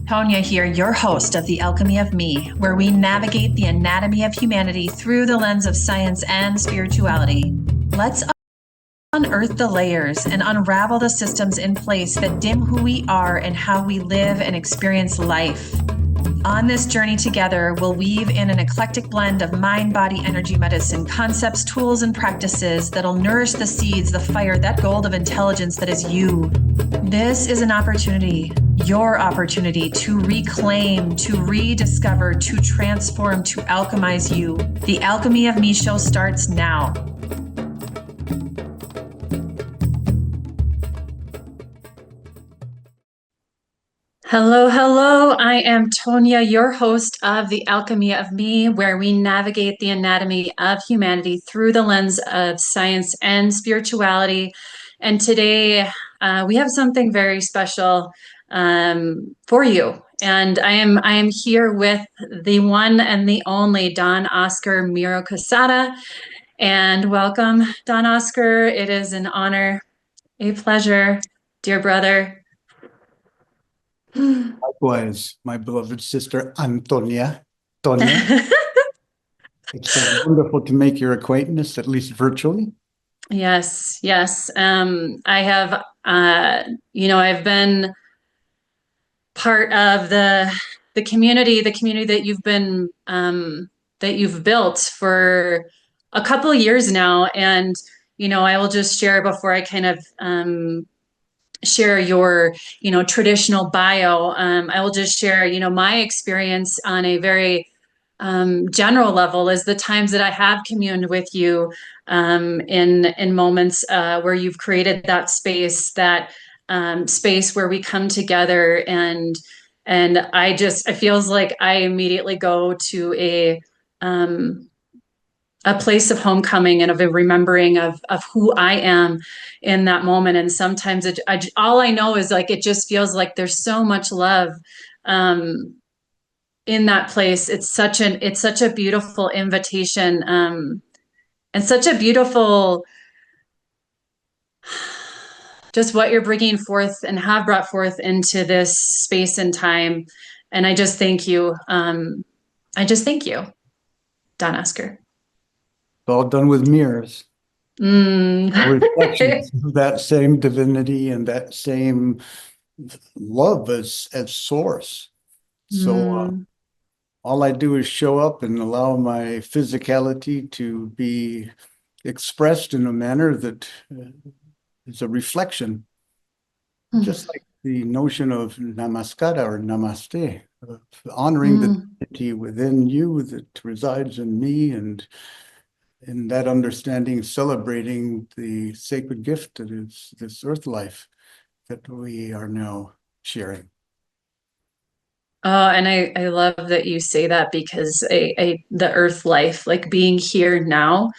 Tonia here, your host of The Alchemy of Me, where we navigate the anatomy of humanity through the lens of science and spirituality. Let's unearth the layers and unravel the systems in place that dim who we are and how we live and experience life. On this journey together, we'll weave in an eclectic blend of mind, body, energy medicine, concepts, tools, and practices that'll nourish the seeds, the fire, that gold of intelligence that is you. This is an opportunity, your opportunity to reclaim, to rediscover, to transform, to alchemize you. The Alchemy of Me show starts now. Hello, hello. I am Tonia, your host of The Alchemy of Me, where we navigate the anatomy of humanity through the lens of science and spirituality. And today we have something very special for you. And I am here with the one and the only Don Oscar Miro Casada. And welcome, Don Oscar. It is an honor, a pleasure, dear brother. Likewise, my beloved sister Antonia. Tonia. It's wonderful to make your acquaintance, at least virtually. Yes, yes. I have, I've been part of the community that you've been that you've built for a couple of years now, and I will just share before I kind of share your traditional bio. I will just share my experience on a very general level is the times that I have communed with you in moments where you've created that space where we come together, and it feels like I immediately go to a place of homecoming and of a remembering of who I am in that moment. And sometimes all I know is like, it just feels like there's so much love in that place. It's such a beautiful invitation and such a beautiful, just what you're bringing forth and have brought forth into this space and time. And I just thank you. Don Oscar. All done with mirrors. Reflections of that same divinity and that same love as source. So all I do is show up and allow my physicality to be expressed in a manner that is a reflection, just like the notion of namaskara or namaste, of honoring the divinity within you that resides in me, and in that understanding, celebrating the sacred gift that is this earth life that we are now sharing. Oh, and I love that you say that, because the earth life, like being here now,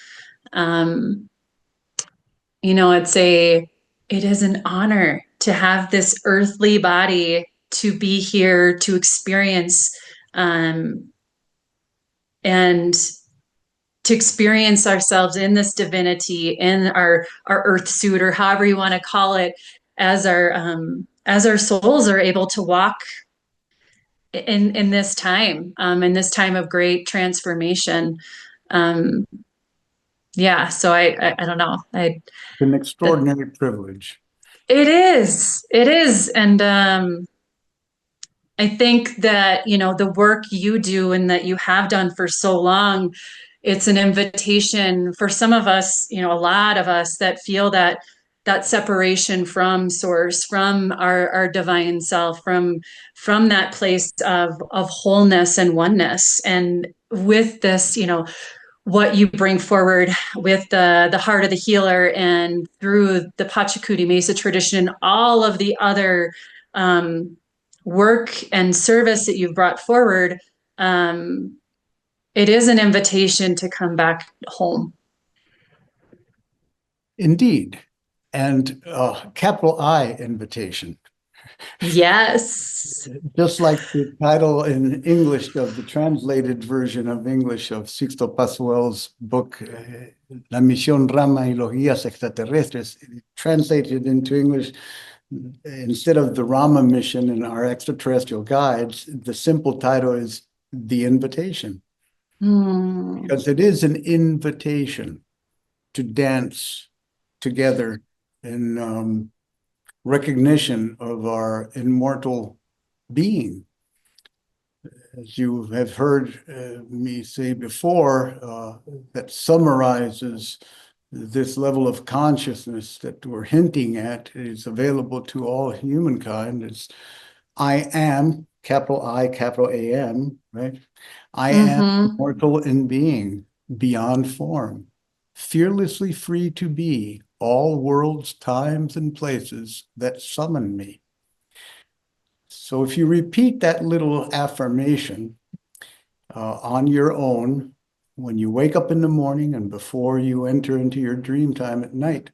it is an honor to have this earthly body to be here to experience, and to experience ourselves in this divinity, in our earth suit, or however you want to call it, as our souls are able to walk in this time of great transformation. So I don't know. An extraordinary privilege. It is. And I think that, the work you do and that you have done for so long, it's an invitation for some of us, a lot of us that feel that separation from source, from our divine self, from that place of wholeness and oneness. And with this, what you bring forward with the heart of the healer, and through the Pachacuti Mesa tradition, all of the other work and service that you've brought forward, it is an invitation to come back home. Indeed. And capital I invitation. Yes. Just like the title in English of the translated version of English of Sixto Pascual's book, La Misión Rama y los Guías Extraterrestres, translated into English, instead of the Rama mission and our extraterrestrial guides, the simple title is The Invitation, because it is an invitation to dance together in recognition of our immortal being. As you have heard me say before, that summarizes this level of consciousness that we're hinting at is available to all humankind. It's I am, capital I, capital AM, right? I am Mm-hmm. immortal in being, beyond form, fearlessly free to be all worlds, times, and places that summon me. So if you repeat that little affirmation on your own, when you wake up in the morning and before you enter into your dream time at night,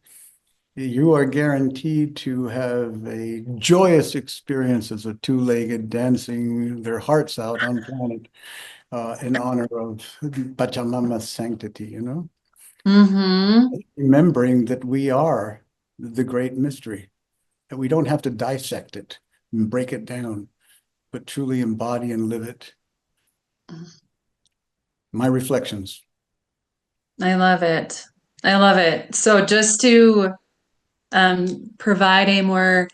you are guaranteed to have a joyous experience as a two-legged dancing their hearts out on planet in honor of Pachamama's sanctity, you know? Mm-hmm. Remembering that we are the great mystery, that we don't have to dissect it and break it down, but truly embody and live it. My reflections. I love it. I love it. So just to provide a more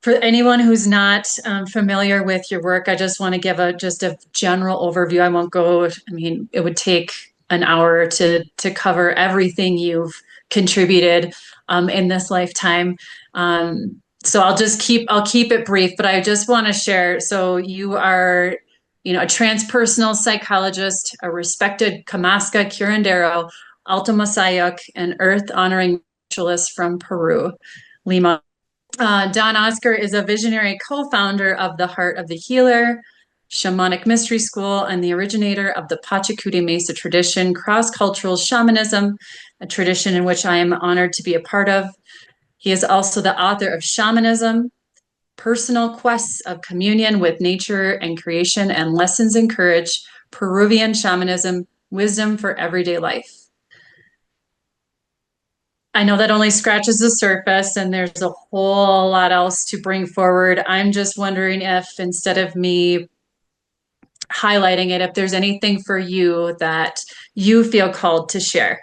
for anyone who's not familiar with your work, I just want to give just a general overview. I won't go, I mean, it would take an hour to cover everything you've contributed in this lifetime. So I'll keep it brief, but I just want to share. So you are, a transpersonal psychologist, a respected Kamaska curandero, Alto Masayok, an earth honoring spiritualist from Peru, Lima. Don Oscar is a visionary co-founder of the Heart of the Healer, Shamanic Mystery School, and the originator of the Pachacuti Mesa tradition, cross-cultural shamanism, a tradition in which I am honored to be a part of. He is also the author of Shamanism, Personal Quests of Communion with Nature and Creation, and Lessons in Courage, Peruvian Shamanism, Wisdom for Everyday Life. I know that only scratches the surface and there's a whole lot else to bring forward. I'm just wondering if instead of me highlighting it, if there's anything for you that you feel called to share.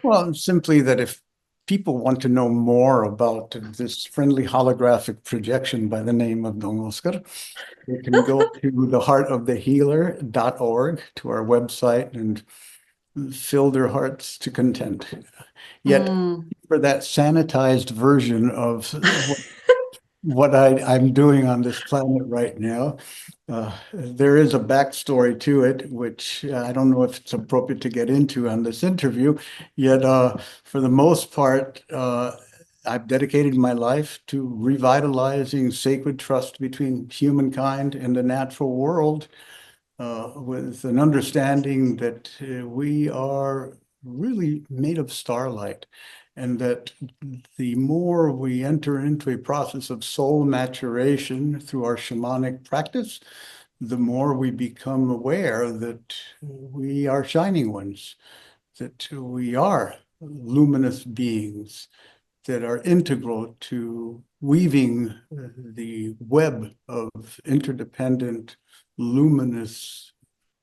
Well, simply that if people want to know more about this friendly holographic projection by the name of Don Oscar, they can go to theheartofthehealer.org, to our website, and fill their hearts to content. Yet, for that sanitized version of what I'm doing on this planet right now, there is a backstory to it, which I don't know if it's appropriate to get into on this interview. Yet, for the most part, I've dedicated my life to revitalizing sacred trust between humankind and the natural world, with an understanding that we are really made of starlight, and that the more we enter into a process of soul maturation through our shamanic practice, the more we become aware that we are shining ones, that we are luminous beings that are integral to weaving the web of interdependent, luminous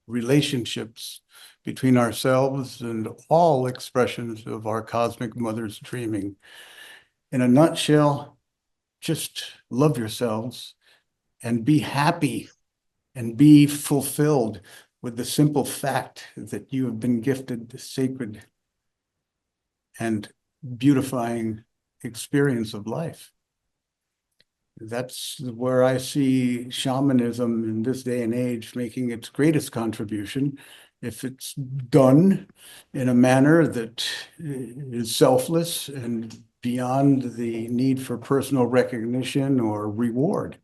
relationships between ourselves and all expressions of our cosmic mother's dreaming. In a nutshell, just love yourselves and be happy and be fulfilled with the simple fact that you have been gifted the sacred and beautifying experience of life. That's where I see shamanism in this day and age making its greatest contribution, if it's done in a manner that is selfless and beyond the need for personal recognition or reward,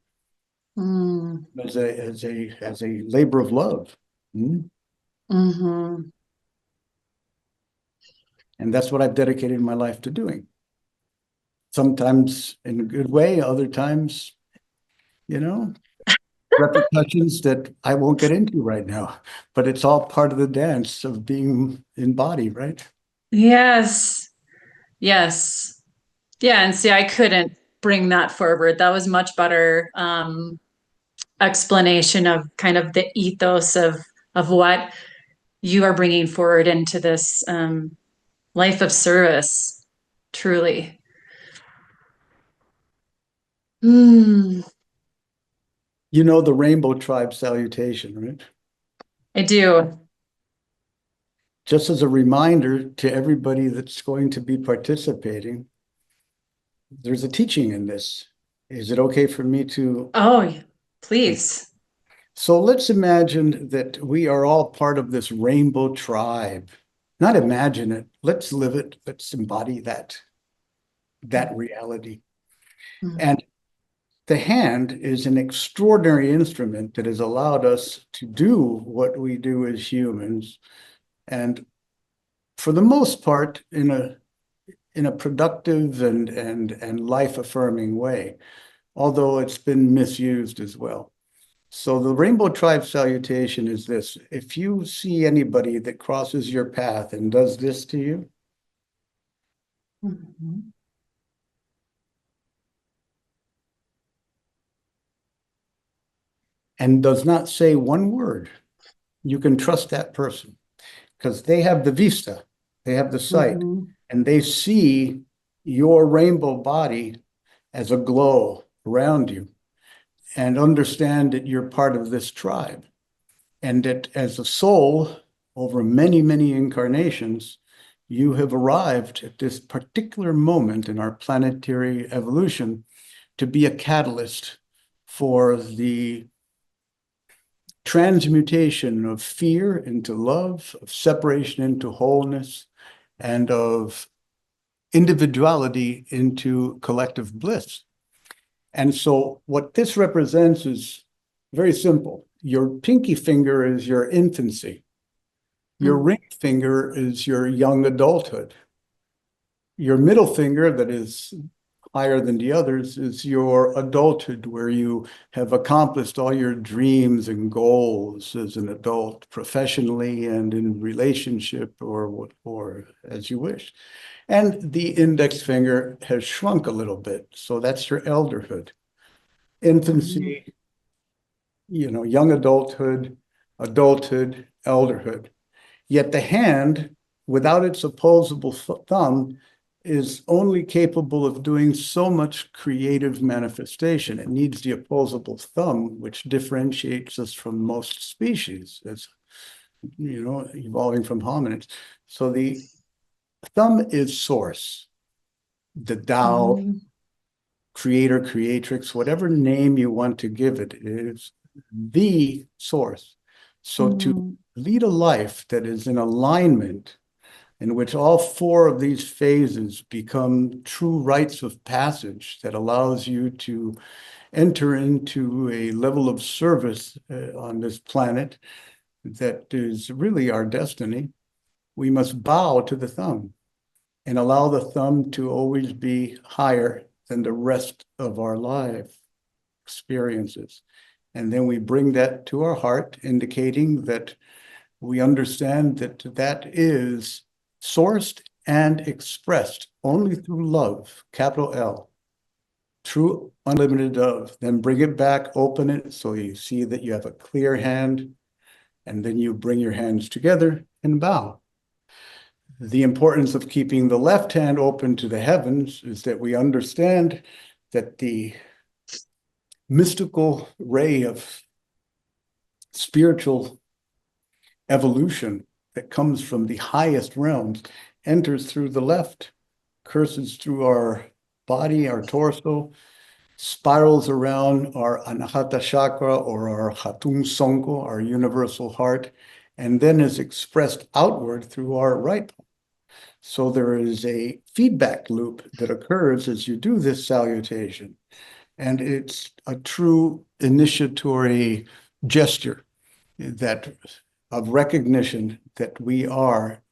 as a labor of love. Mm-hmm. And that's what I've dedicated my life to doing. Sometimes in a good way, other times, repercussions that I won't get into right now, but it's all part of the dance of being in body, right? Yes. Yes. Yeah. And see, I couldn't bring that forward. That was much better explanation of kind of the ethos of what you are bringing forward into this life of service, truly. Mm, You know the Rainbow Tribe salutation, right? I do. Just as a reminder to everybody that's going to be participating, there's a teaching in this. Is it okay for me to? Oh, please. So let's imagine that we are all part of this rainbow tribe. Not imagine it. Let's live it. Let's embody that reality. Mm, And the hand is an extraordinary instrument that has allowed us to do what we do as humans, and for the most part, in a productive and life affirming way, although it's been misused as well. So the Rainbow Tribe salutation is this: if you see anybody that crosses your path and does this to you, mhm, and does not say one word, you can trust that person because they have the vista, they have the sight, mhm, and they see your rainbow body as a glow around you and understand that you're part of this tribe. And that as a soul, over many, many incarnations, you have arrived at this particular moment in our planetary evolution to be a catalyst for the transmutation of fear into love, of separation into wholeness, and of individuality into collective bliss. And so what this represents is very simple. Your pinky finger is your infancy. Your mm, ring finger is your young adulthood. Your middle finger, that is higher than the others, is your adulthood, where you have accomplished all your dreams and goals as an adult, professionally and in relationship or as you wish. And the index finger has shrunk a little bit. So that's your elderhood. mhm, Infancy, young adulthood, adulthood, elderhood. Yet the hand, without its opposable thumb, is only capable of doing so much creative manifestation. It needs the opposable thumb, which differentiates us from most species, as evolving from hominids. So the thumb is source, the Tao, mhm, creator, creatrix, whatever name you want to give it, is the source. So to mhm, lead a life that is in alignment, in which all four of these phases become true rites of passage that allows you to enter into a level of service on this planet that is really our destiny, we must bow to the thumb and allow the thumb to always be higher than the rest of our life experiences. And then we bring that to our heart, indicating that we understand that that is sourced and expressed only through love, capital L, true unlimited love. Then bring it back, open it so you see that you have a clear hand, and then you bring your hands together and bow. The importance of keeping the left hand open to the heavens is that we understand that the mystical ray of spiritual evolution that comes from the highest realms enters through the left, curses through our body, our torso, spirals around our anahata chakra or our hatung sonko, our universal heart, and then is expressed outward through our right. So there is a feedback loop that occurs as you do this salutation. And it's a true initiatory gesture that of recognition that we are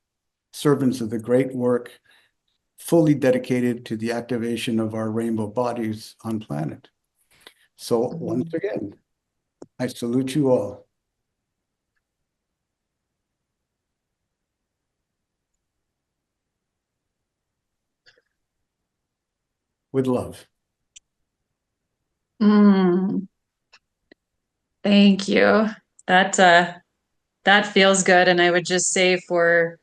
servants of the great work, fully dedicated to the activation of our rainbow bodies on planet. So once mhm. again, I salute you all with love. Mm, thank you. That that feels good. And I would just say for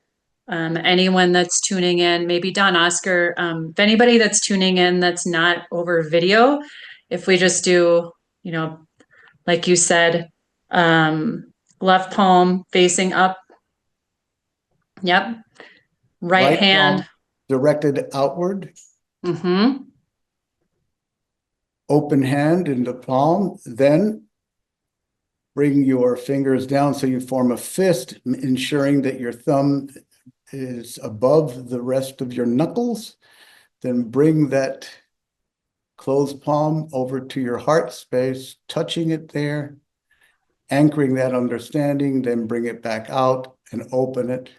anyone that's tuning in, maybe Don Oscar, if anybody that's tuning in that's not over video, if we just do, you know, like you said, left palm facing up. Yep. Right Right hand. palm directed outward, Mm-hmm. open hand in the palm, then bring your fingers down so you form a fist, ensuring that your thumb is above the rest of your knuckles. Then bring that closed palm over to your heart space, touching it there, anchoring that understanding, then bring it back out and open it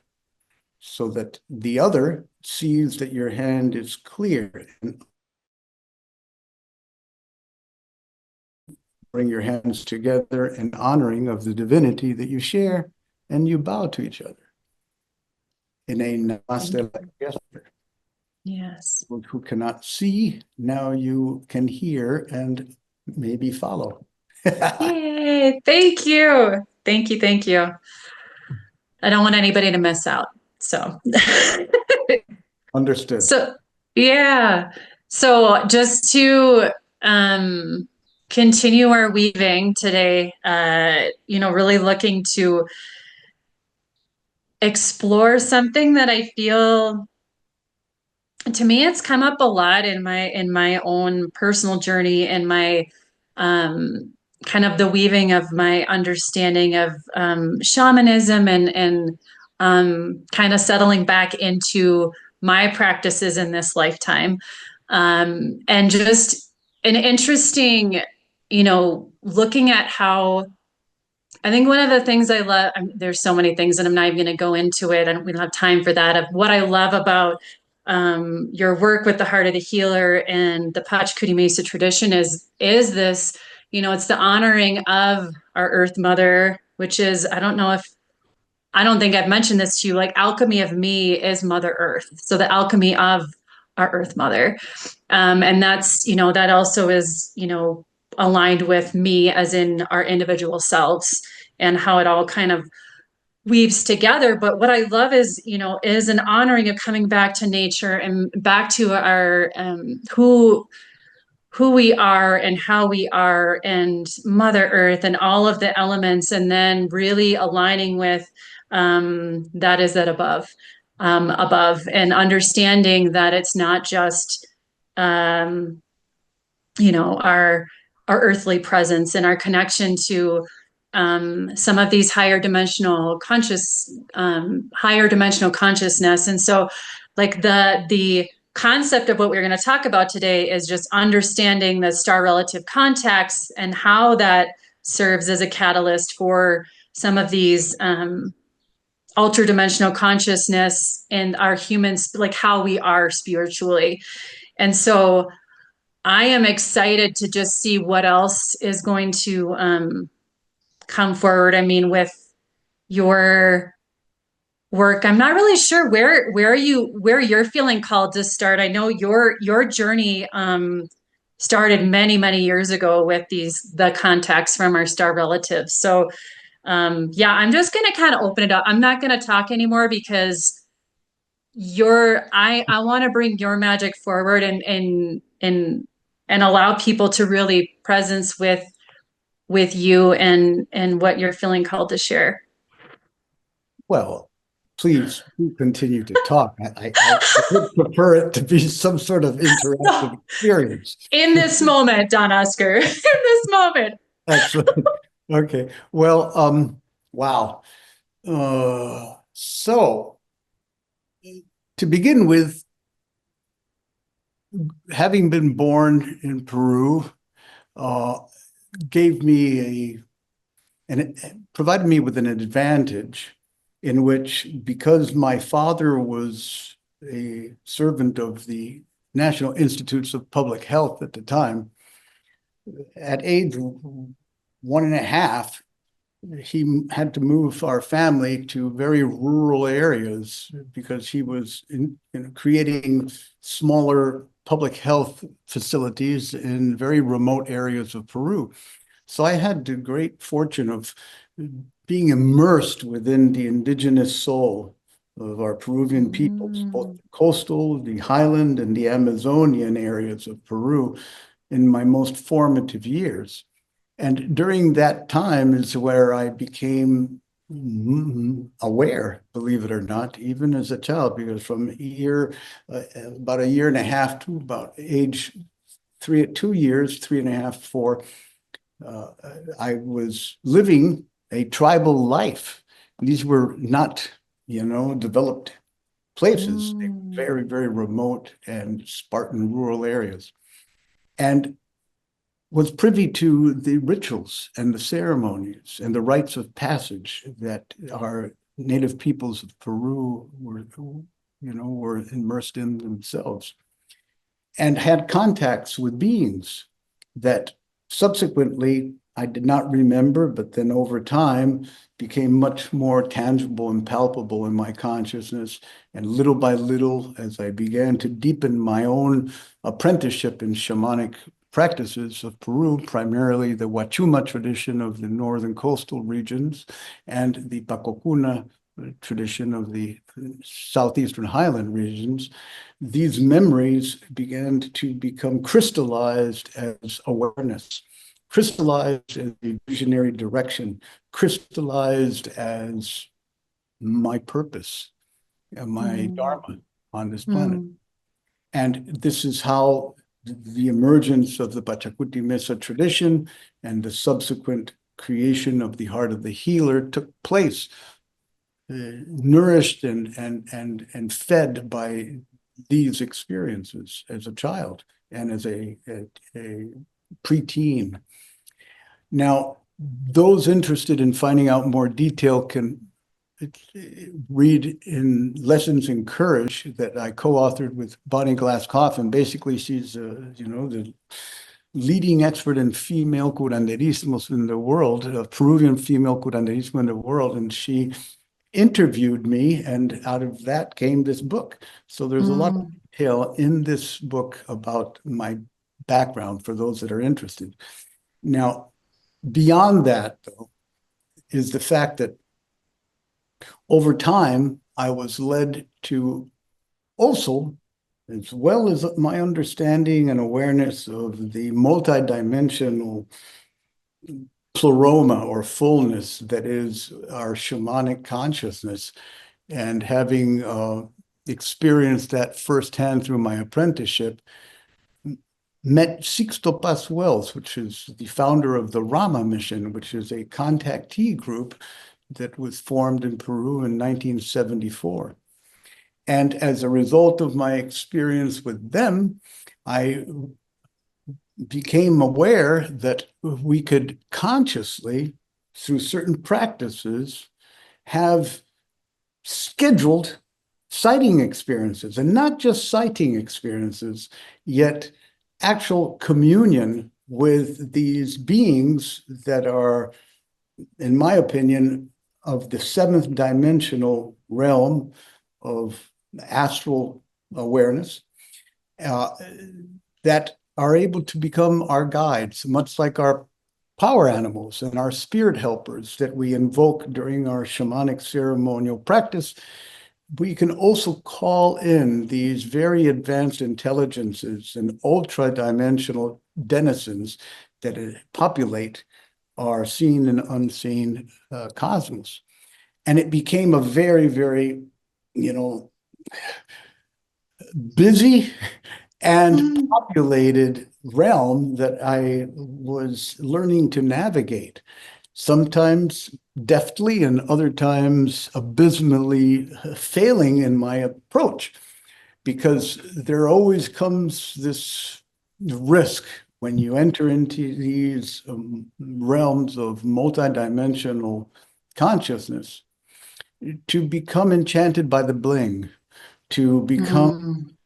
so that the other sees that your hand is clear. And bring your hands together in honoring of the divinity that you share, and you bow to each other in a namaste-like gesture. Yes. Who cannot see, now you can hear and maybe follow. Yay. Thank you. Thank you. Thank you. I don't want anybody to miss out. So, Understood. so yeah. So just to um, continue our weaving today, really looking to explore something that I feel to me it's come up a lot in my own personal journey and my um kind of the weaving of my understanding of shamanism and kind of settling back into my practices in this lifetime, and just an interesting, looking at how I think one of the things I love, there's so many things, and I'm not even going to go into it. We don't have time for that. Of what I love about your work with the Heart of the Healer and the Pachkudi Mesa tradition is this, it's the honoring of our Earth Mother, which is, I don't think I've mentioned this to you, like alchemy of me is Mother Earth. So the alchemy of our Earth Mother. And that's, that also is, aligned with me as in our individual selves and how it all kind of weaves together. But what I love is an honoring of coming back to nature and back to our who we are and how we are and Mother Earth and all of the elements, and then really aligning with that is that above, and understanding that it's not just um, our earthly presence and our connection to some of these higher dimensional consciousness. And so like the concept of what we're going to talk about today is just understanding the star relative contacts and how that serves as a catalyst for some of these ultra dimensional consciousness and our humans, like how we are spiritually. And so I am excited to just see what else is going to come forward. I mean, with your work, I'm not really sure where you're feeling called to start. I know your journey started many years ago with the contacts from our star relatives. So yeah, I'm just gonna kind of open it up. I'm not gonna talk anymore because I want to bring your magic forward and allow people to really presence with you and what you're feeling called to share. Well, please continue to talk. I would prefer it to be some sort of interactive experience. In this moment, Don Oscar, in this moment. Excellent. Okay. Well, wow. So to begin with, having been born in Peru, uh, gave me and it provided me with an advantage in which, because my father was a servant of the National Institutes of Public Health at the time, at age 1.5, he had to move our family to very rural areas because he was creating smaller public health facilities in very remote areas of Peru. So I had the great fortune of being immersed within the indigenous soul of our Peruvian peoples, both the coastal, the highland, and the Amazonian areas of Peru in my most formative years. And during that time is where I became aware, believe it or not, even as a child, because from about a year and a half to about age 2 years, 3.5, 4, I was living a tribal life. These were not, developed places, very, very remote and Spartan rural areas. And was privy to the rituals and the ceremonies and the rites of passage that our native peoples of Peru were immersed in themselves, and had contacts with beings that subsequently I did not remember, but then over time became much more tangible and palpable in my consciousness. And little by little, as I began to deepen my own apprenticeship in shamanic practices of Peru, primarily the Huachuma tradition of the northern coastal regions and the Pacocuna tradition of the southeastern highland regions, these memories began to become crystallized as awareness, crystallized as a visionary direction, crystallized as my purpose and my dharma on this planet. And this is how the emergence of the Pachacuti Mesa tradition and the subsequent creation of the Heart of the Healer took place, nourished and fed by these experiences as a child and as a preteen. Now, those interested in finding out more detail can read in Lessons in Courage that I co-authored with Bonnie Glass Coffin. Basically, she's the leading expert in female curanderismos in the world, Peruvian female curanderismo in the world, and she interviewed me, and out of that came this book. So there's a lot of detail in this book about my background for those that are interested. Now, beyond that, though, is the fact that over time, I was led to also, as well as my understanding and awareness of the multidimensional pleroma or fullness that is our shamanic consciousness, and having experienced that firsthand through my apprenticeship, met Sixto Paz Wells, which is the founder of the Rama Mission, which is a contactee group that was formed in Peru in 1974. And as a result of my experience with them, I became aware that we could consciously, through certain practices, have scheduled sighting experiences, and not just sighting experiences, yet actual communion with these beings that are, in my opinion, of the seventh dimensional realm of astral awareness, that are able to become our guides, much like our power animals and our spirit helpers that we invoke during our shamanic ceremonial practice. We can also call in these very advanced intelligences and ultra-dimensional denizens that populate our seen and unseen cosmos. And it became a very, very, busy and populated realm that I was learning to navigate, sometimes deftly and other times abysmally failing in my approach, because there always comes this risk when you enter into these realms of multidimensional consciousness to become enchanted by the bling, to become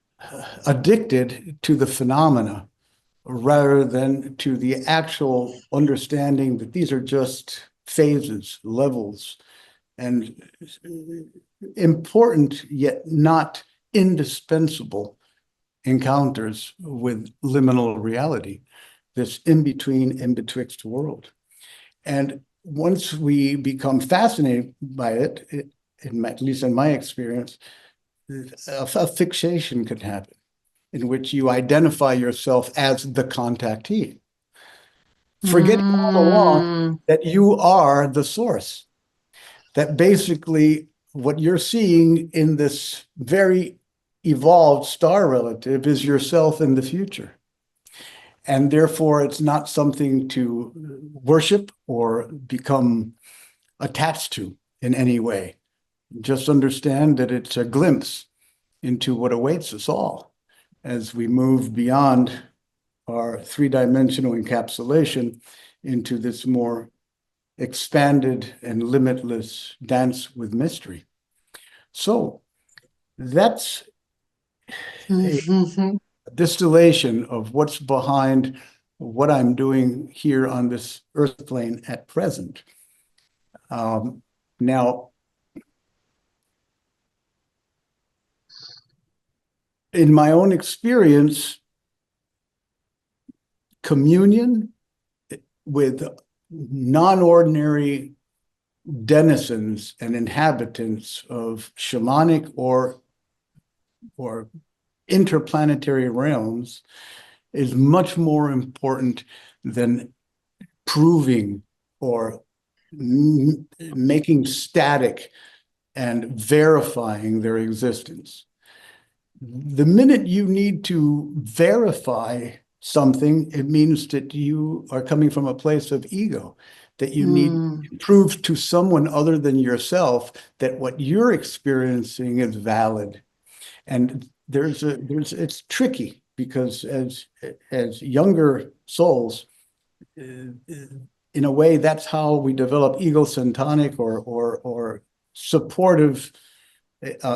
addicted to the phenomena rather than to the actual understanding that these are just phases, levels, and important yet not indispensable encounters with liminal reality, this in-between, in-betwixt world. And once we become fascinated by it, at least in my experience, a fixation can happen in which you identify yourself as the contactee, forgetting all along Mm, that you are the source, that basically what you're seeing in this very evolved star relative is yourself in the future. And therefore, it's not something to worship or become attached to in any way. Just understand that it's a glimpse into what awaits us all as we move beyond our three-dimensional encapsulation into this more expanded and limitless dance with mystery. So that's a mhm. distillation of what's behind what I'm doing here on this earth plane at present. Now, in my own experience, communion with non-ordinary denizens and inhabitants of shamanic or interplanetary realms is much more important than proving or making static and verifying their existence. The minute you need to verify something, it means that you are coming from a place of ego, that you need Mm, to prove to someone other than yourself that what you're experiencing is valid. And it's tricky because as younger souls, in a way, that's how we develop egocentric or supportive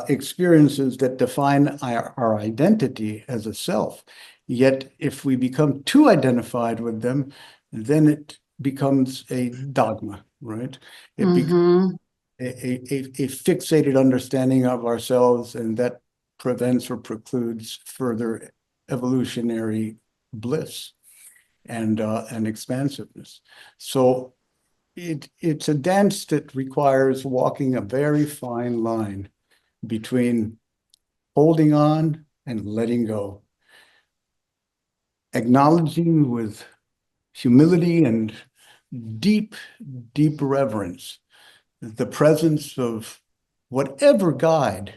experiences that define our identity as a self. Yet, if we become too identified with them, then it becomes a dogma, right? It becomes mhm. a fixated understanding of ourselves, and that prevents or precludes further evolutionary bliss and expansiveness. So it's a dance that requires walking a very fine line between holding on and letting go, acknowledging with humility and deep, deep reverence the presence of whatever guide,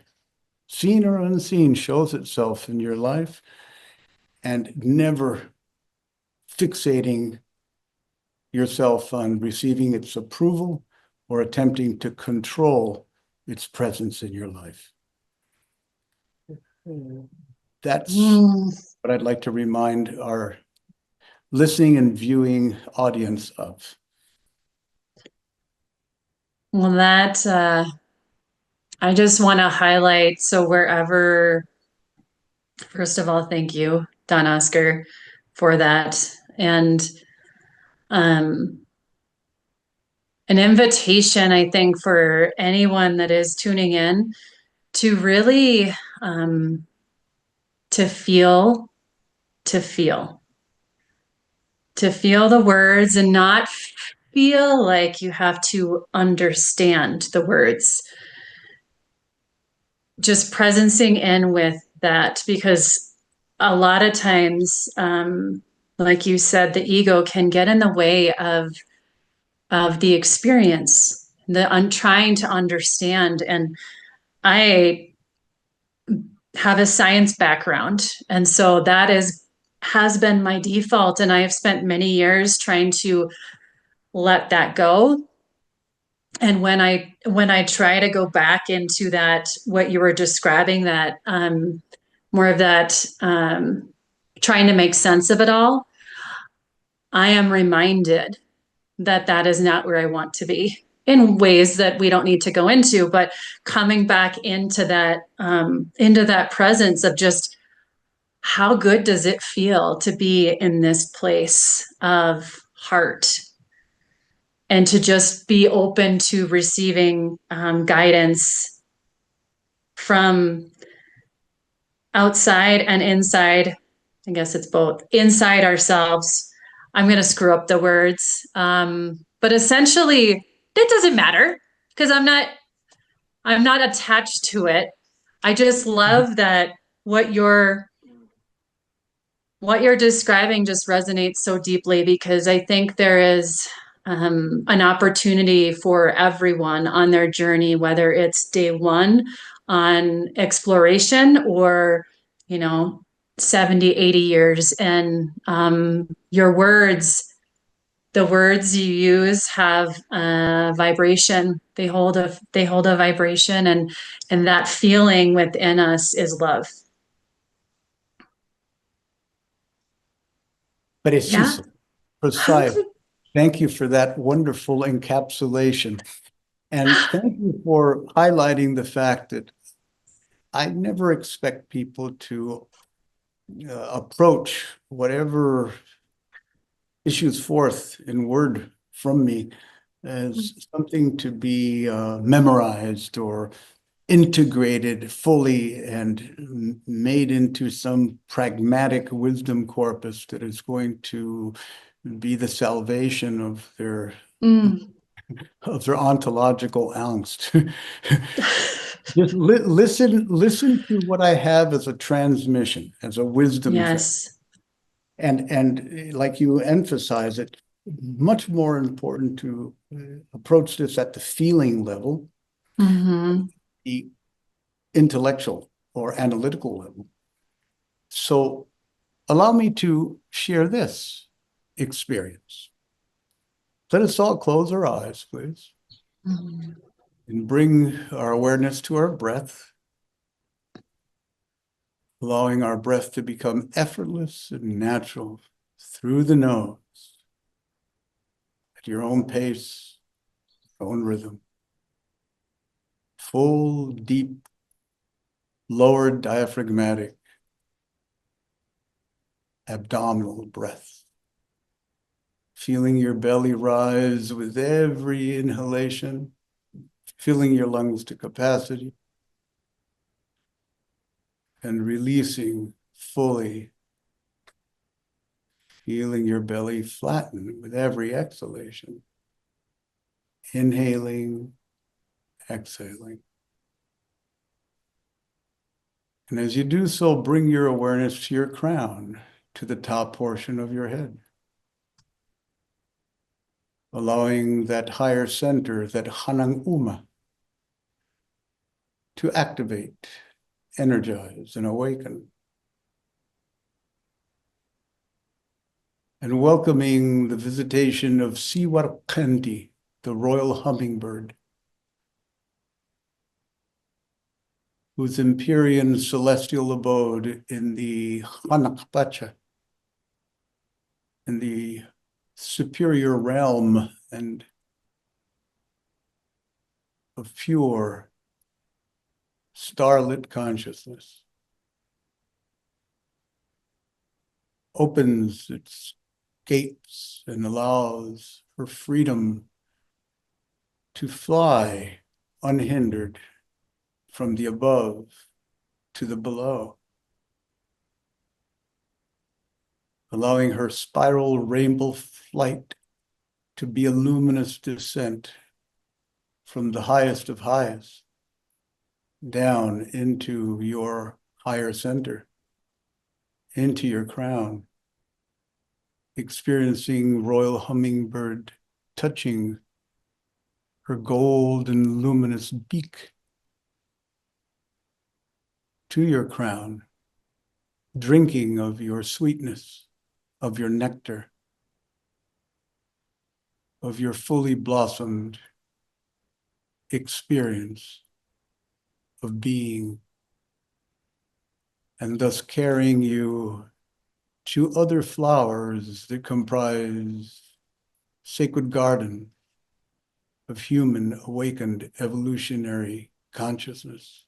seen or unseen, shows itself in your life, and never fixating yourself on receiving its approval or attempting to control its presence in your life. That's Mm. what I'd like to remind our listening and viewing audience of. Well, I just want to highlight, so wherever, first of all, thank you, Don Oscar, for that. And um, an invitation, I think, for anyone that is tuning in to really um, to feel, to feel, to feel the words and not feel like you have to understand the words. Just presencing in with that, because a lot of times, like you said, the ego can get in the way of the experience, trying to understand. And I have a science background, and so that has been my default, and I have spent many years trying to let that go. And when I try to go back into that, what you were describing, that more of that trying to make sense of it all, I am reminded that that is not where I want to be, in ways that we don't need to go into. But coming back into that presence of just how good does it feel to be in this place of heart, and to just be open to receiving guidance from outside and inside. I guess it's both inside ourselves. I'm going to screw up the words. But essentially it doesn't matter because I'm not attached to it. I just love that what you're what you're describing just resonates so deeply because I think there is an opportunity for everyone on their journey, whether it's day one on exploration or, you know, 70, 80 years. And your words, the words you use have a vibration. They hold a vibration, and that feeling within us is love. Yeah. Preciso, precise. Thank you for that wonderful encapsulation. And thank you for highlighting the fact that I never expect people to approach whatever issues forth in word from me as something to be memorized or integrated fully and made into some pragmatic wisdom corpus that is going to be the salvation Mm. of their ontological angst. Just listen to what I have as a transmission, as a wisdom Yes. and like you emphasize it, much more important to approach this at the feeling level, Mm-hmm. the intellectual or analytical level. So allow me to share this experience. Let us all close our eyes, please, Mm-hmm. and bring our awareness to our breath, allowing our breath to become effortless and natural through the nose at your own pace, own rhythm. Full, deep, lowered diaphragmatic abdominal breath. Feeling your belly rise with every inhalation, filling your lungs to capacity, and releasing fully, feeling your belly flatten with every exhalation. Inhaling, exhaling. And as you do so, bring your awareness to your crown, to the top portion of your head, allowing that higher center, that Hanang Uma, to activate, energize, and awaken. And welcoming the visitation of Siwarkanti, the royal hummingbird, whose Empyrean celestial abode in the Hanakpacha, in the superior realm and of pure starlit consciousness, opens its gates and allows for freedom to fly unhindered from the above to the below, allowing her spiral rainbow flight to be a luminous descent from the highest of highest down into your higher center, into your crown, experiencing royal hummingbird touching her gold and luminous beak to your crown, drinking of your sweetness, of your nectar, of your fully blossomed experience of being, and thus carrying you to other flowers that comprise sacred garden of human awakened evolutionary consciousness,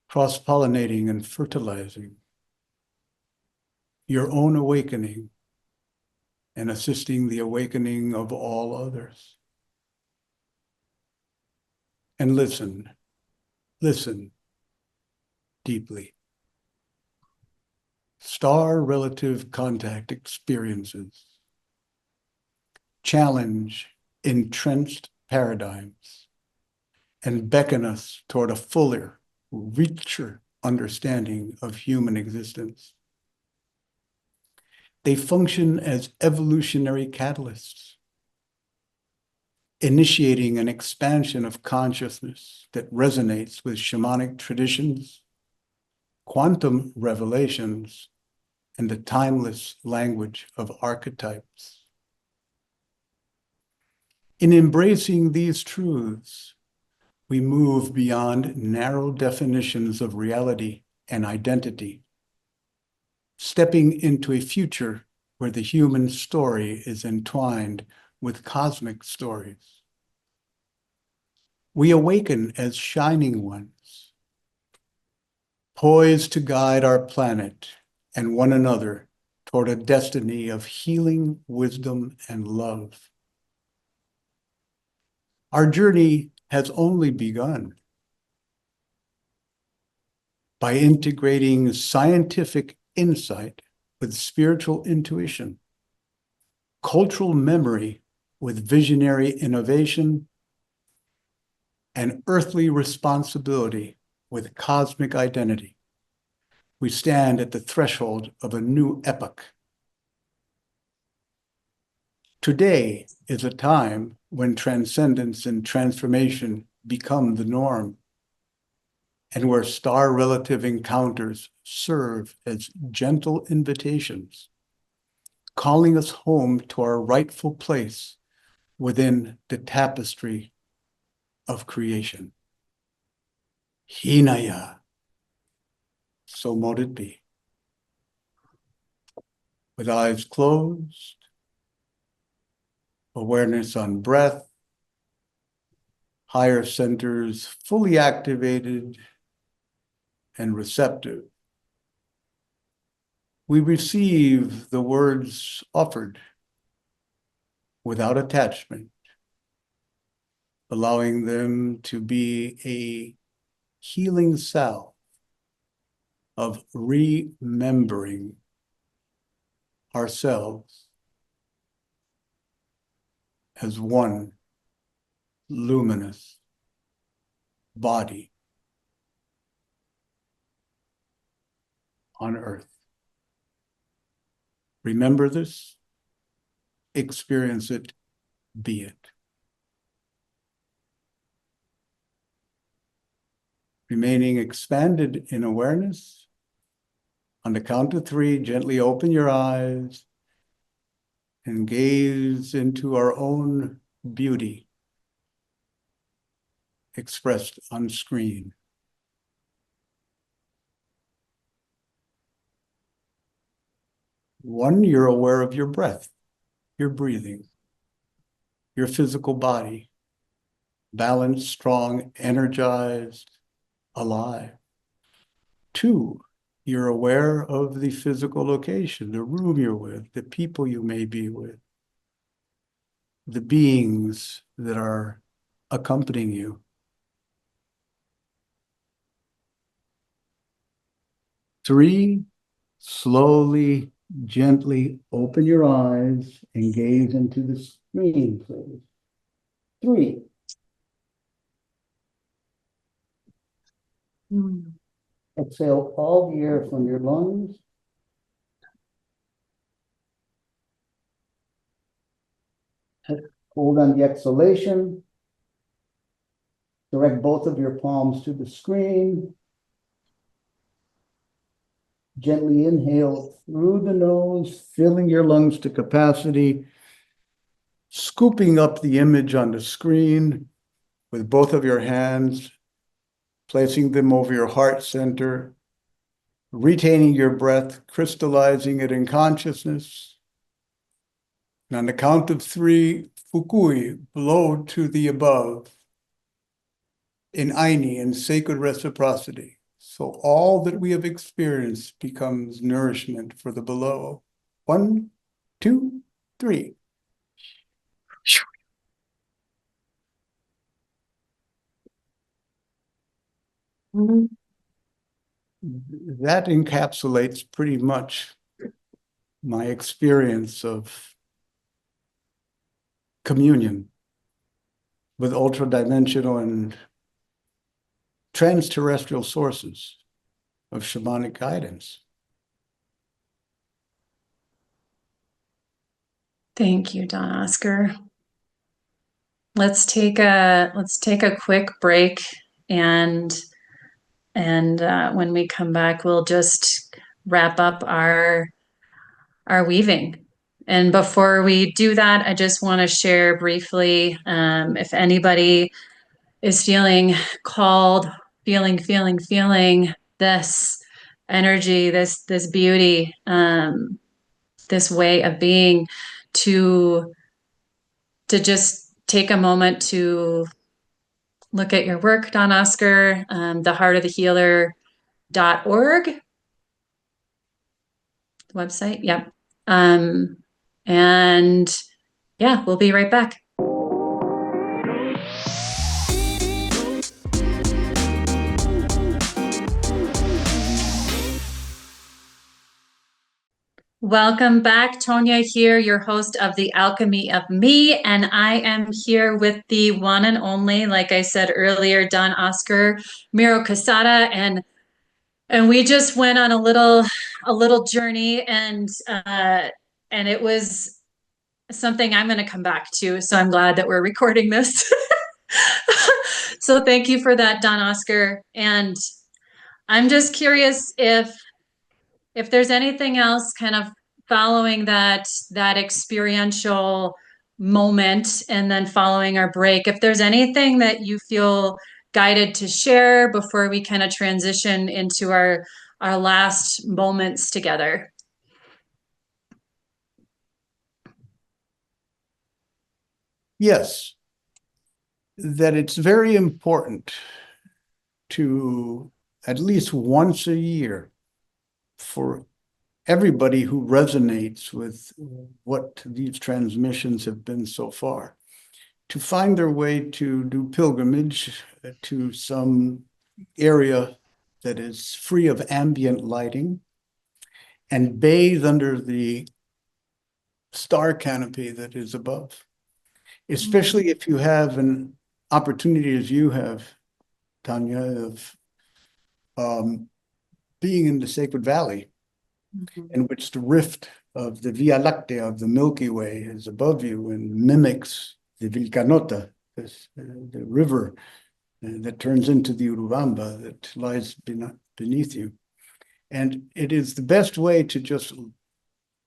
cross-pollinating and fertilizing your own awakening and assisting the awakening of all others. And listen, listen deeply. Star relative contact experiences challenge entrenched paradigms and beckon us toward a fuller, richer understanding of human existence. They function as evolutionary catalysts, initiating an expansion of consciousness that resonates with shamanic traditions, quantum revelations, and the timeless language of archetypes. In embracing these truths, we move beyond narrow definitions of reality and identity, stepping into a future where the human story is entwined with cosmic stories. We awaken as shining ones, poised to guide our planet and one another toward a destiny of healing, wisdom, and love. Our journey has only begun. By integrating scientific insight with spiritual intuition, cultural memory with visionary innovation, and earthly responsibility with cosmic identity, we stand at the threshold of a new epoch. Today is a time when transcendence and transformation become the norm, and where star relative encounters serve as gentle invitations, calling us home to our rightful place within the tapestry of creation. Hinaya, so mote it be. With eyes closed, awareness on breath, higher centers fully activated and receptive, we receive the words offered without attachment, allowing them to be a healing salve of remembering ourselves as one luminous body on earth. Remember this, experience it, be it. Remaining expanded in awareness, on the count of 3, gently open your eyes and gaze into our own beauty expressed on screen. 1, you're aware of your breath, your breathing, your physical body, balanced, strong, energized, alive. 2, you're aware of the physical location, the room you're with, the people you may be with, the beings that are accompanying you. 3, slowly, gently open your eyes and gaze into the screen, please. 3. Exhale all the air from your lungs. Hold on the exhalation. Direct both of your palms to the screen. Gently inhale through the nose, filling your lungs to capacity, scooping up the image on the screen with both of your hands, placing them over your heart center, retaining your breath, crystallizing it in consciousness. And on the count of 3, fukui, blow to the above in Aini, in sacred reciprocity. So all that we have experienced becomes nourishment for the below. 1, 2, 3. that encapsulates pretty much my experience of communion with ultra-dimensional and trans-terrestrial sources of shamanic guidance. Thank you, Don Oscar. Let's take a quick break, and when we come back, we'll just wrap up our weaving. And before we do that, I just want to share briefly, if anybody is feeling called, feeling this energy, this beauty, this way of being, to just take a moment to look at your work, Don Oscar, theheartofthehealer.org website. Yep. And yeah, we'll be right back. Welcome back. Tonia here, your host of The Alchemy of Me, and I am here with the one and only, like I said earlier, Don Oscar Miro Casada, and we just went on a little journey, and it was something I'm going to come back to. So I'm glad that we're recording this. So thank you for that, Don Oscar. And I'm just curious if there's anything else kind of following that experiential moment, and then following our break, if there's anything that you feel guided to share before we kind of transition into our last moments together. Yes, that it's very important to, at least once a year, for everybody who resonates with what these transmissions have been so far, to find their way to do pilgrimage to some area that is free of ambient lighting and bathe under the star canopy that is above. Especially if you have an opportunity, as you have, Tonia, of being in the Sacred Valley, in which the rift of the Via Lactea, of the Milky Way, is above you and mimics the Vilcanota, the river that turns into the Urubamba that lies beneath you. And it is the best way to just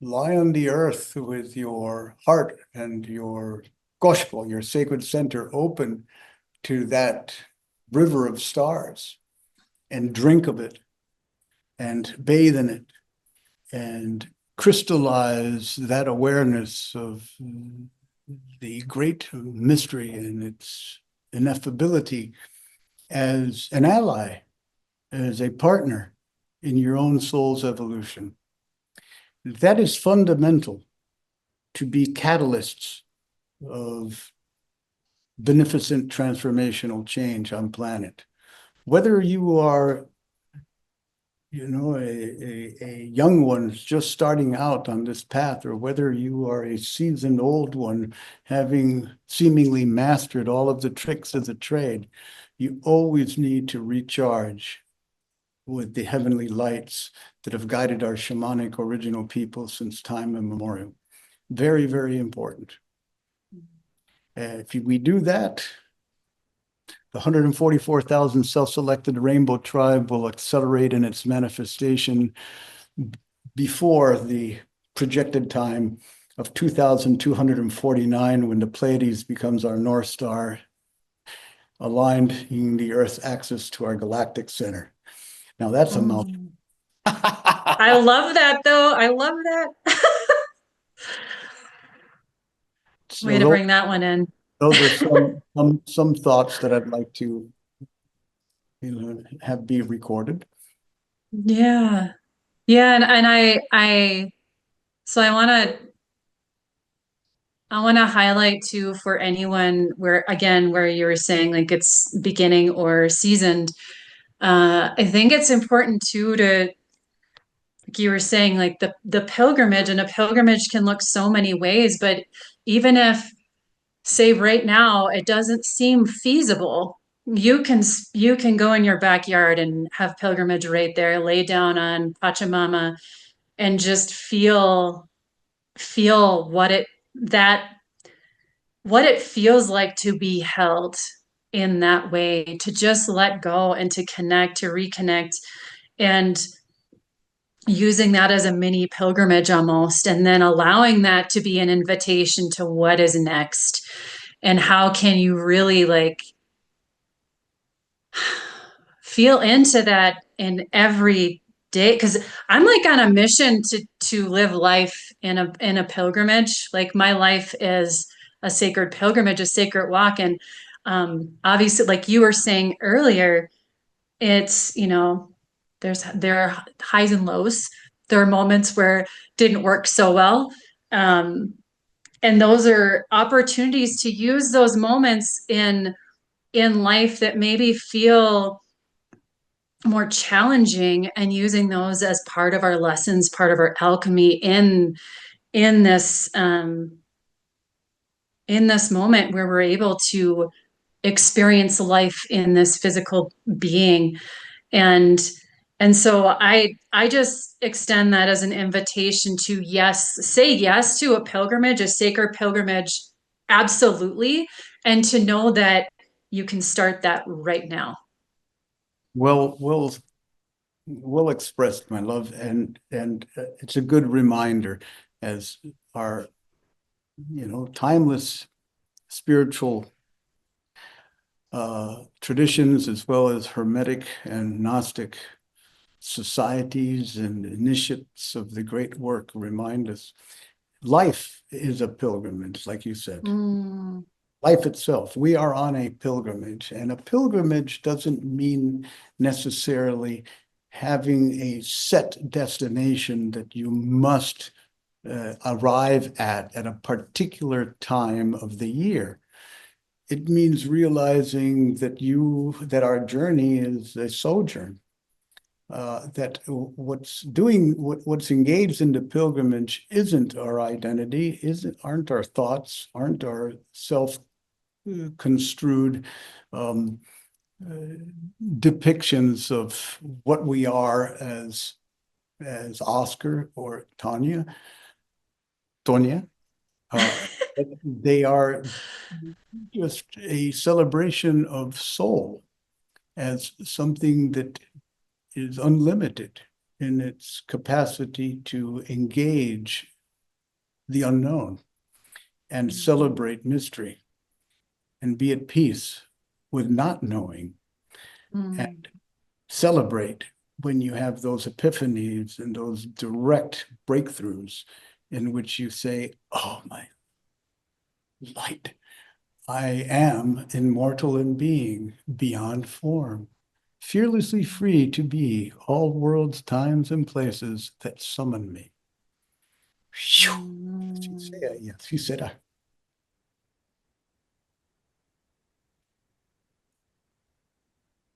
lie on the earth with your heart and your gospel, your sacred center, open to that river of stars, and drink of it and bathe in it and crystallize that awareness of the great mystery and its ineffability as an ally, as a partner in your own soul's evolution. That is fundamental to be catalysts of beneficent transformational change on planet. Whether you are, a young one just starting out on this path, or whether you are a seasoned old one, having seemingly mastered all of the tricks of the trade, you always need to recharge with the heavenly lights that have guided our shamanic original people since time immemorial. Very, very important. If we do that, the 144,000 self-selected rainbow tribe will accelerate in its manifestation before the projected time of 2249, when the Pleiades becomes our North Star, aligned in the Earth's axis to our galactic center. Now that's a mouthful. I love that, though. I love that. So Way to bring that one in. Those are some thoughts that I'd like to have be recorded. Yeah. Yeah, and I so I want to highlight too, for anyone where you were saying like it's beginning or seasoned, I think it's important too to, like you were saying, like the pilgrimage, and a pilgrimage can look so many ways, but even if, say right now, it doesn't seem feasible, you can go in your backyard and have pilgrimage right there, lay down on Pachamama and just feel that what it feels like to be held in that way, to just let go and to connect, to reconnect, and using that as a mini pilgrimage almost, and then allowing that to be an invitation to what is next. And how can you really like feel into that in every day? Because I'm like on a mission to live life in a pilgrimage. Like my life is a sacred pilgrimage, a sacred walk. And obviously, like you were saying earlier, it's, there are highs and lows. There are moments where it didn't work so well. Um, and those are opportunities to use those moments in life that maybe feel more challenging, and using those as part of our lessons, part of our alchemy in this in this moment where we're able to experience life in this physical being. And and so I just extend that as an invitation to, yes, say yes to a pilgrimage, a sacred pilgrimage, absolutely, and to know that you can start that right now. Well, well expressed, my love, and it's a good reminder as our, timeless spiritual traditions, as well as Hermetic and Gnostic societies and initiates of the great work, remind us life is a pilgrimage, like you said. Mm, Life itself, we are on a pilgrimage, and a pilgrimage doesn't mean necessarily having a set destination that you must arrive at a particular time of the year. It means realizing that our journey is a sojourn. That what's engaged in the pilgrimage isn't our identity, aren't our thoughts, aren't our self-construed um, uh, depictions of what we are as Oscar or Tonia. Uh, they are just a celebration of soul as something that is unlimited in its capacity to engage the unknown and celebrate mystery and be at peace with not knowing mm, and celebrate when you have those epiphanies and those direct breakthroughs in which you say, oh, my light, I am immortal in being, beyond form, fearlessly free to be all worlds, times, and places that summon me. Phew. mm. Yes, you said,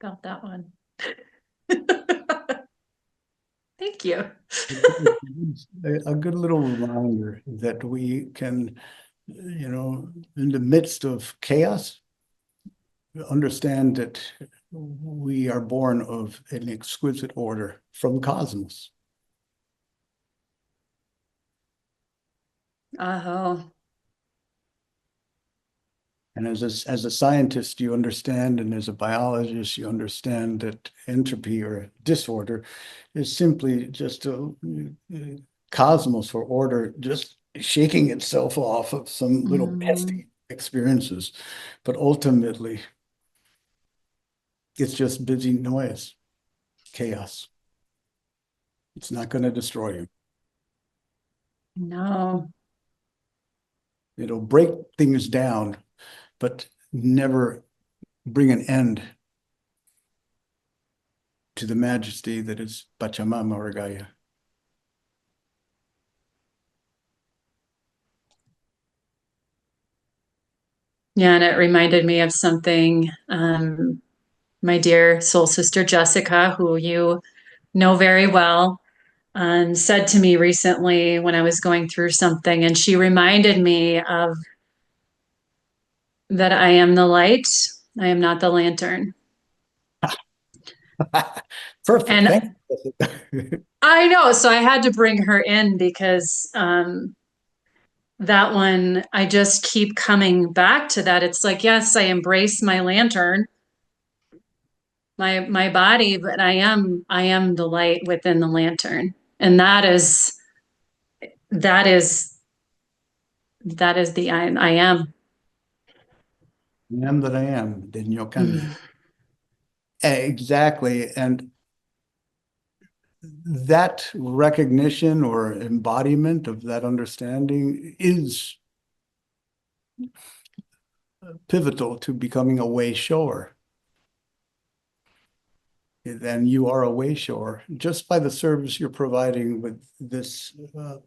Got that one. Thank you. a good little reminder that we can, in the midst of chaos, understand that we are born of an exquisite order from cosmos. Oh, And as a scientist, you understand, and as a biologist, you understand that entropy or disorder is simply just a cosmos or order just shaking itself off of some little mm, pesky experiences. But ultimately, it's just busy noise, chaos. It's not going to destroy you. no, It'll break things down, but never bring an end to the majesty that is Pachamama or Gaia. yeah, and it reminded me of something. my dear soul sister Jessica, who you know very well, said to me recently when I was going through something, and she reminded me of that I am the light, I am not the lantern. Perfect. And Thank you. I know, so I had to bring her in because that one, I just keep coming back to that. It's like, yes, I embrace my lantern, my body, but I am the light within the lantern. And that is that is the I am. I am that I am. Then you can. Mm. Exactly. And that recognition or embodiment of that understanding is pivotal to becoming a way shower. Then you are a way shower just by the service you're providing with this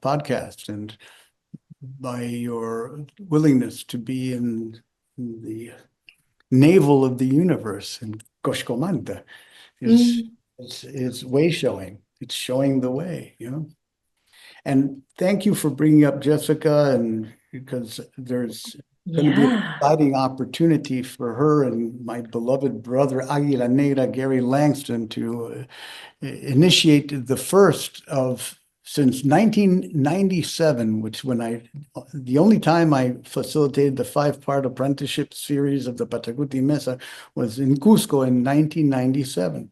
podcast and by your willingness to be in the navel of the universe and Koshkomanda is Mm. is way showing. It's showing the way, you know. And thank you for bringing up Jessica, and because there's going to be an Yeah. exciting opportunity for her and my beloved brother Aguila Negra, Gary Langston, to initiate the first of since 1997, which the only time I facilitated the 5-part apprenticeship series of the Pataguti Mesa was in Cusco in 1997.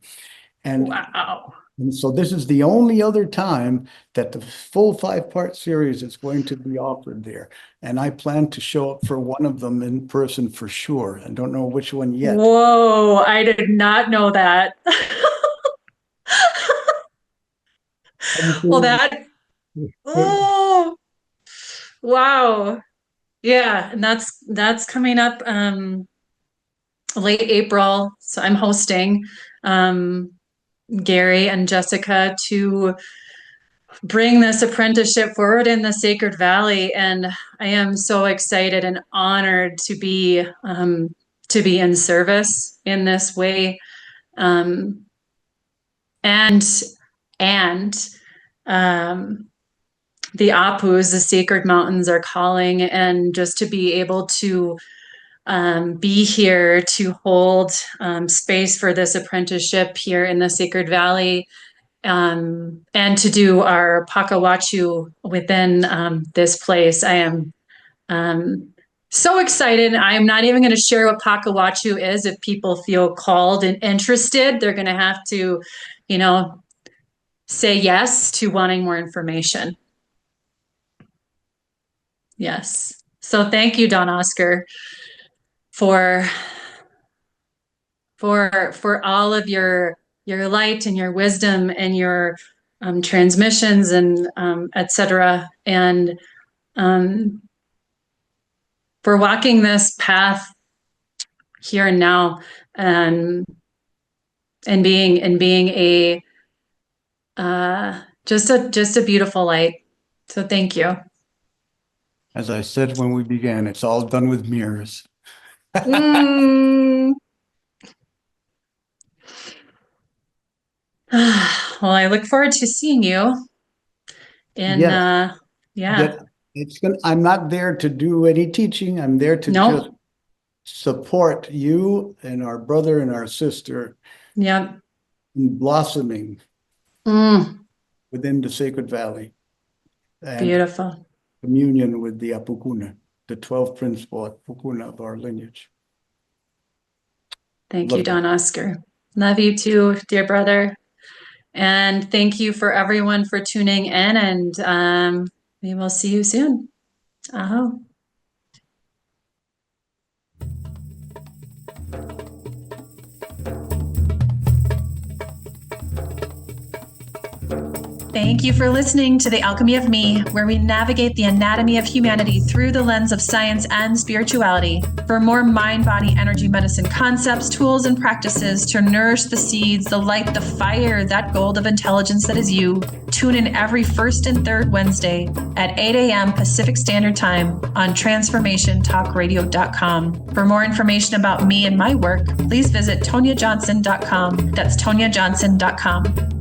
And Wow. and so this is the only other time that the full 5-part series is going to be offered there. And I plan to show up for one of them in person for sure. I don't know which one yet. Whoa, I did not know that. Well, that, oh, wow. Yeah, and that's coming up late April. So I'm hosting um Gary and Jessica to bring this apprenticeship forward in the Sacred Valley. And I am so excited and honored to be in service in this way. Um, and and um, the Apus, the sacred mountains, are calling, and just to be able to be here to hold space for this apprenticeship here in the Sacred Valley, and to do our Pakawachu within this place. I am so excited. I am not even going to share what Pakawachu is. If people feel called and interested, they're going to have to, you know, say yes to wanting more information. Yes. So thank you, Don Oscar, for for all of your light and your wisdom and your transmissions and etc. And um, for walking this path here and now, and being a just a beautiful light. So thank you. As I said when we began, it's all done with mirrors. Mm. Well, I look forward to seeing you in Yes, yeah. that I'm not there to do any teaching. I'm there to just No. support you and our brother and our sister Yep. in blossoming Mm. within the Sacred Valley and Beautiful. communion with the Apukuna, the 12 principal Apukuna of our lineage. Thank you, Love you. Don Oscar. Love you too, dear brother. And thank you for everyone for tuning in, and we will see you soon. Aho. Thank you for listening to The Alchemy of Me, where we navigate the anatomy of humanity through the lens of science and spirituality. For more mind, body, energy, medicine concepts, tools, and practices to nourish the seeds, the light, the fire, that gold of intelligence that is you, tune in every first and third Wednesday at 8 a.m. Pacific Standard Time on transformationtalkradio.com. For more information about me and my work, please visit toniajohnson.com. That's toniajohnson.com.